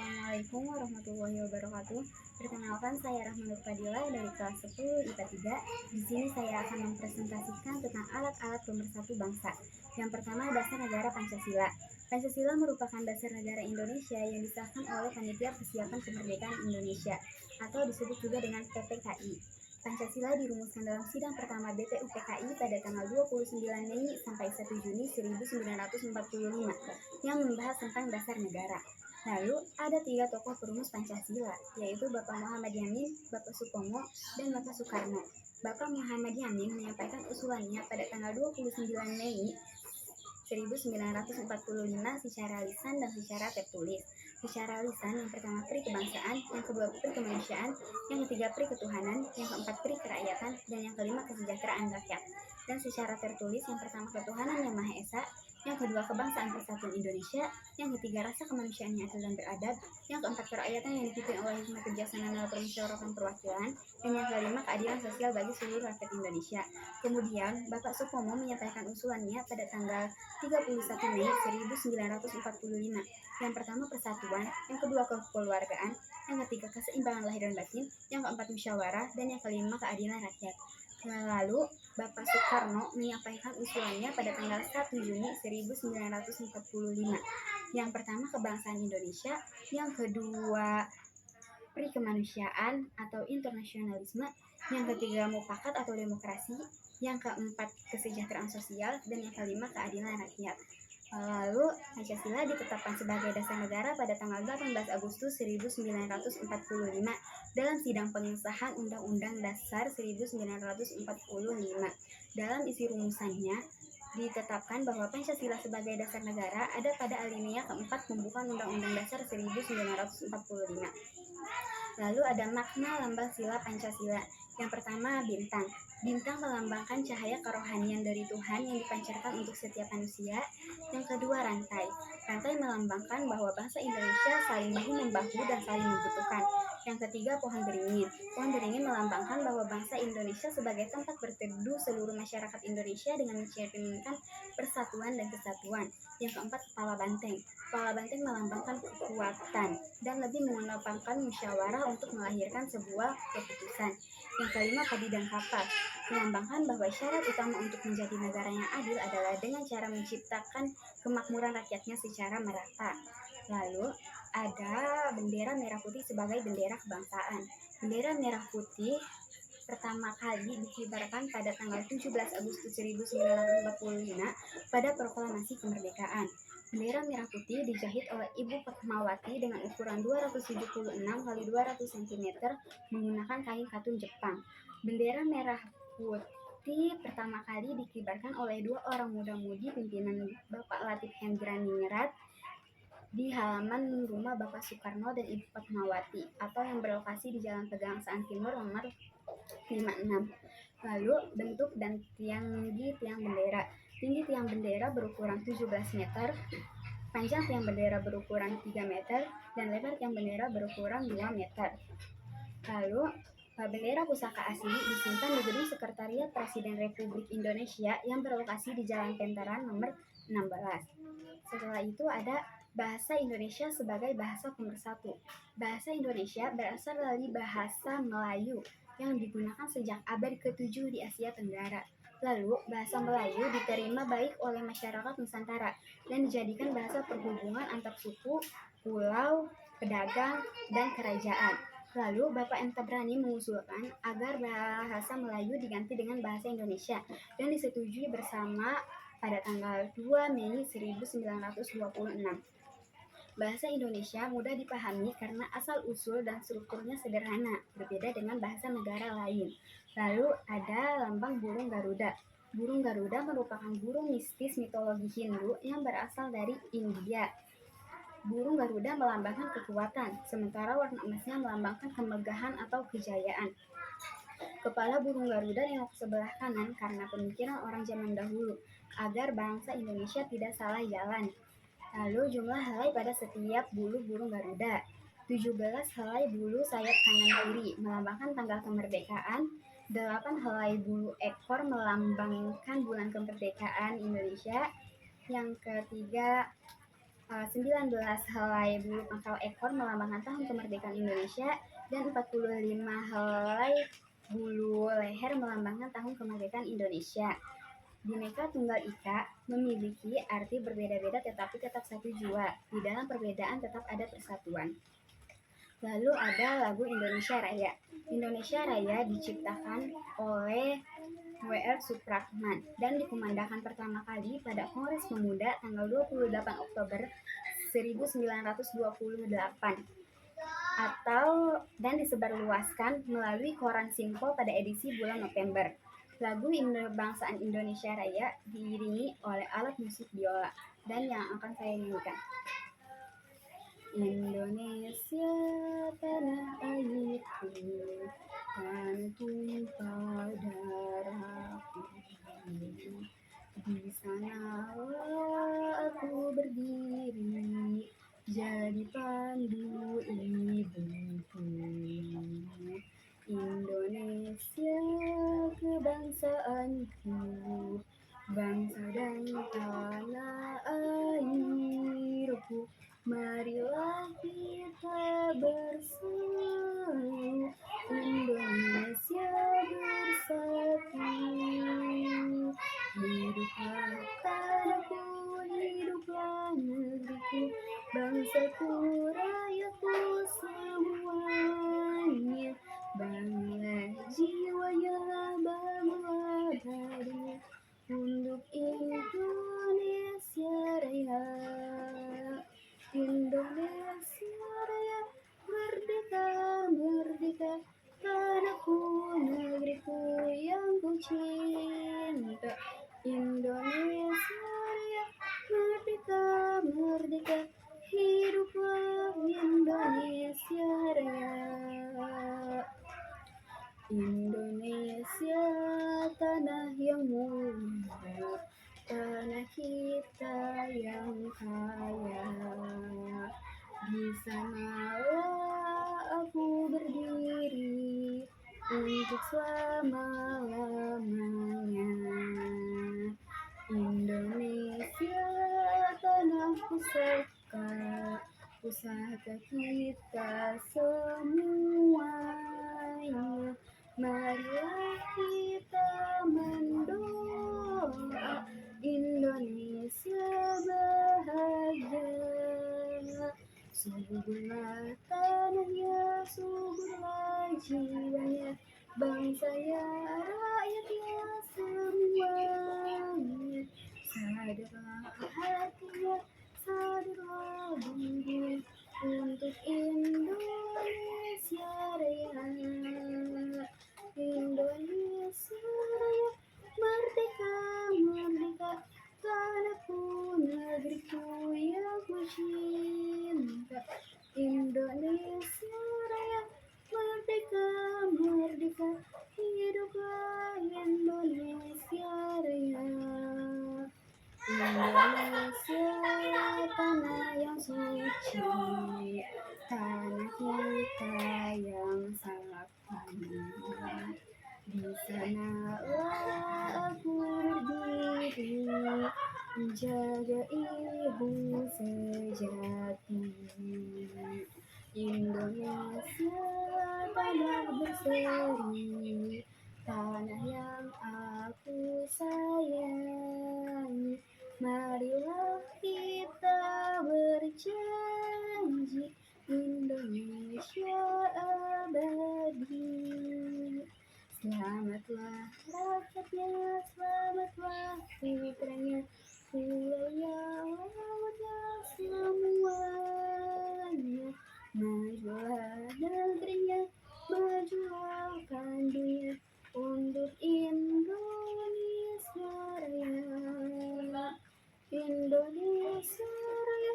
Assalamualaikum warahmatullahi wabarakatuh. Perkenalkan, saya Rahma Nur Fadila dari kelas 10 IPA 3. Di sini saya akan mempresentasikan tentang alat-alat pemersatu bangsa. Yang pertama, dasar negara Pancasila. Pancasila merupakan dasar negara Indonesia yang disahkan oleh Panitia Persiapan Kemerdekaan Indonesia atau disebut juga dengan PPKI. Pancasila dirumuskan dalam sidang pertama BPUPKI pada tanggal 29 Mei sampai 1 Juni 1945 yang membahas tentang dasar negara. Lalu ada 3 tokoh perumus Pancasila, yaitu Bapak Muhammad Yamin, Bapak Supomo, dan Bapak Soekarno. Bapak Muhammad Yamin menyampaikan usulannya pada tanggal 29 Mei 1945 secara lisan dan secara tertulis. Secara lisan, yang pertama pri kebangsaan, yang kedua pri kemanusiaan, yang ketiga pri ketuhanan, yang keempat pri kerakyatan, dan yang kelima kesejahteraan rakyat. Dan secara tertulis, yang pertama ketuhanan yang Maha Esa, yang kedua kebangsaan persatuan Indonesia, yang ketiga rasa kemanusiaan yang adil dan beradab, yang keempat kerakyatan yang dipimpin oleh hikmat kebijaksanaan dalam permusyawaratan perwakilan, dan yang kelima keadilan sosial bagi seluruh rakyat Indonesia. Kemudian Bapak Supomo menyampaikan usulannya pada tanggal 31 Mei 1945. Yang pertama persatuan, yang kedua kekeluargaan, yang ketiga keseimbangan lahir dan batin, yang keempat musyawarah, dan yang kelima keadilan rakyat. Lalu Bapak Soekarno menyampaikan usulannya pada tanggal 1 Juni 1945. Yang pertama kebangsaan Indonesia, yang kedua pri kemanusiaan atau internasionalisme, yang ketiga mufakat atau demokrasi, yang keempat kesejahteraan sosial, dan yang kelima keadilan rakyat. Lalu Pancasila ditetapkan sebagai dasar negara pada tanggal 18 Agustus 1945 dalam sidang pengesahan Undang-Undang Dasar 1945. Dalam isi rumusannya ditetapkan bahwa Pancasila sebagai dasar negara ada pada alinea keempat pembukaan Undang-Undang Dasar 1945. Lalu ada makna lambang sila Pancasila. Yang pertama, bintang. Bintang melambangkan cahaya kerohanian dari Tuhan yang dipancarkan untuk setiap manusia. Yang kedua, rantai. Rantai melambangkan bahwa bangsa Indonesia saling bahu-membahu dan saling membutuhkan. Yang ketiga, pohon beringin. Pohon beringin melambangkan bahwa bangsa Indonesia sebagai tempat berteduh seluruh masyarakat Indonesia dengan mencerminkan persatuan dan kesatuan. Yang keempat, kepala banteng. Kepala banteng melambangkan kekuatan dan lebih mengedepankan musyawarah untuk melahirkan sebuah keputusan. Yang kelima, padi dan kapak, melambangkan bahwa syarat utama untuk menjadi negara yang adil adalah dengan cara menciptakan kemakmuran rakyatnya secara merata. Lalu ada bendera merah putih sebagai bendera kebangsaan. Bendera merah putih pertama kali dikibarkan pada tanggal 17 Agustus 1945 pada proklamasi kemerdekaan. Bendera merah putih dijahit oleh Ibu Fatmawati dengan ukuran 276 x 200 cm menggunakan kain katun Jepang. Bendera merah putih pertama kali dikibarkan oleh 2 orang muda-mudi pimpinan Bapak Latif Hendraningrat di halaman rumah Bapak Soekarno dan Ibu Fatmawati atau yang berlokasi di Jalan Pegangsaan Timur nomor 56. Lalu bentuk dan tinggi tiang bendera. Tinggi tiang bendera berukuran 17 meter, panjang tiang bendera berukuran 3 meter, dan lebar tiang bendera berukuran 2 meter. Lalu bendera pusaka asli disimpan di gedung Sekretariat Presiden Republik Indonesia yang berlokasi di Jalan Penteran nomor 16. Setelah itu ada bahasa Indonesia sebagai bahasa pemersatu. Bahasa Indonesia berasal dari bahasa Melayu yang digunakan sejak abad ke-7 di Asia Tenggara. Lalu, bahasa Melayu diterima baik oleh masyarakat Nusantara dan dijadikan bahasa perhubungan antar suku, pulau, pedagang, dan kerajaan. Lalu, Bapak M. Tabrani mengusulkan agar bahasa Melayu diganti dengan bahasa Indonesia dan disetujui bersama pada tanggal 2 Mei 1926. Bahasa Indonesia mudah dipahami karena asal-usul dan strukturnya sederhana, berbeda dengan bahasa negara lain. Lalu ada lambang burung Garuda. Burung Garuda merupakan burung mistis mitologi Hindu yang berasal dari India. Burung Garuda melambangkan kekuatan, sementara warna emasnya melambangkan kemegahan atau kejayaan. Kepala burung Garuda nengok sebelah kanan karena pemikiran orang zaman dahulu, agar bangsa Indonesia tidak salah jalan. Lalu jumlah helai pada setiap bulu burung Garuda. 17 helai bulu sayap kanan kiri melambangkan tanggal kemerdekaan. 8 helai bulu ekor melambangkan bulan kemerdekaan Indonesia. Yang ketiga, 19 helai bulu pangkal ekor melambangkan tahun kemerdekaan Indonesia, dan 45 helai bulu leher melambangkan tahun kemerdekaan Indonesia. Bhinneka Tunggal Ika memiliki arti berbeda-beda tetapi tetap satu jua. Di dalam perbedaan tetap ada persatuan. Lalu ada lagu Indonesia Raya. Indonesia Raya diciptakan oleh W.R. Supratman dan dikumandangkan pertama kali pada Kongres Pemuda tanggal 28 Oktober 1928 dan disebarluaskan melalui koran Sinpo pada edisi bulan November. Lagu Kebangsaan Indonesia Raya diiringi oleh alat musik biola dan yang akan saya nyanyikan. Indonesia tanah airku, tanah tumpah darahku, di sanalah aku berdiri, jadi pandu ibuku. Indonesia kebangsaanku, bangsa dan tanah airku, marilah kita bersatu, Indonesia bersatu. Hiduplah tanahku, hiduplah negeriku, bangsaku, rakyatku semuanya. Bangunlah jiwanya, bangunlah hatinya untuk Indonesia Raya. Indonesia Raya, merdeka, merdeka, tanahku, negeriku yang ku cinta. Indonesia Raya, merdeka, merdeka, hiduplah Indonesia Raya. Indonesia tanah yang mulia, tanah kita yang kaya. Di sanalah aku berdiri untuk selama-lamanya. Indonesia tanah pusaka, pusaka kita semuanya. Marilah kita mendoa Indonesia bahagia. Suburlah tanahnya, suburlah jiwanya, bangsanya, rakyatnya semuanya. Sadarlah hatinya, sadarlah bumbunya untuk Indonesia Raya. Indonesia Raya, merdeka, merdeka, tanahku, negeriku yang ku cinta. Indonesia Raya, merdeka, merdeka, hiduplah Indonesia Raya. Indonesia tanah yang suci, tanah kita yang sakti. Di sanalah aku berdiri, menjaga ibu sejati. Indonesia tanah berseri, tanah yang aku sayangi. Marilah kita berjanji, Indonesia abadi. Selamatlah rakyatnya, selamatlah putranya, wilayah lautnya semuanya. Majulah negerinya, majulah kandinya untuk Indonesia Raya. Indonesia Raya,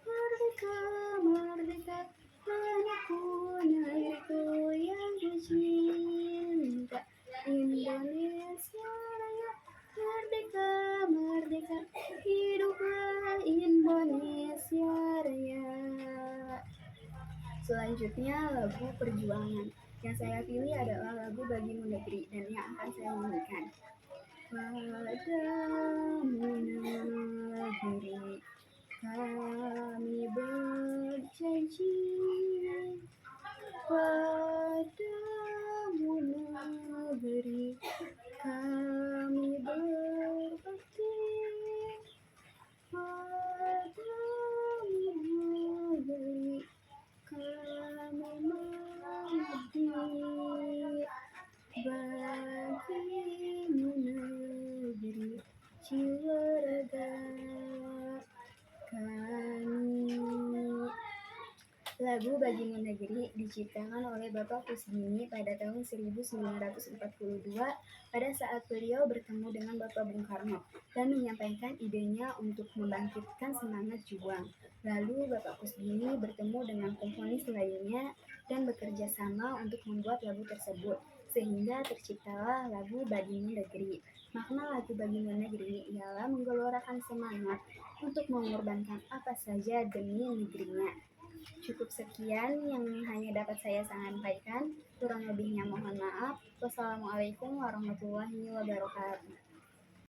merdeka, merdeka, tanahku, negeriku yang ku cinta. Indonesia Raya, merdeka, merdeka, hiduplah Indonesia Raya. Selanjutnya lagu Perjuangan. Yang saya pilih adalah lagu Bagimu Negeri dan yang akan saya nyanyikan. Padamu negeri Kami berjanji padamu negeri, kami berbakti padamu negeri, kami mengabdi bagimu negeri, jiwa raga kami. Lagu Bagimu Negeri diciptakan oleh Bapak Kusdini pada tahun 1942 pada saat beliau bertemu dengan Bapak Bung Karno dan menyampaikan idenya untuk membangkitkan semangat juang. Lalu Bapak Kusdini bertemu dengan komponis lainnya dan bekerja sama untuk membuat lagu tersebut, sehingga terciptalah lagu Bagimu Negeri. Makna lagu Bagimu Negeri ialah menggelorakan semangat untuk mengorbankan apa saja demi negerinya. Cukup sekian yang hanya dapat saya sampaikan. Kurang lebihnya mohon maaf. Wassalamualaikum warahmatullahi wabarakatuh.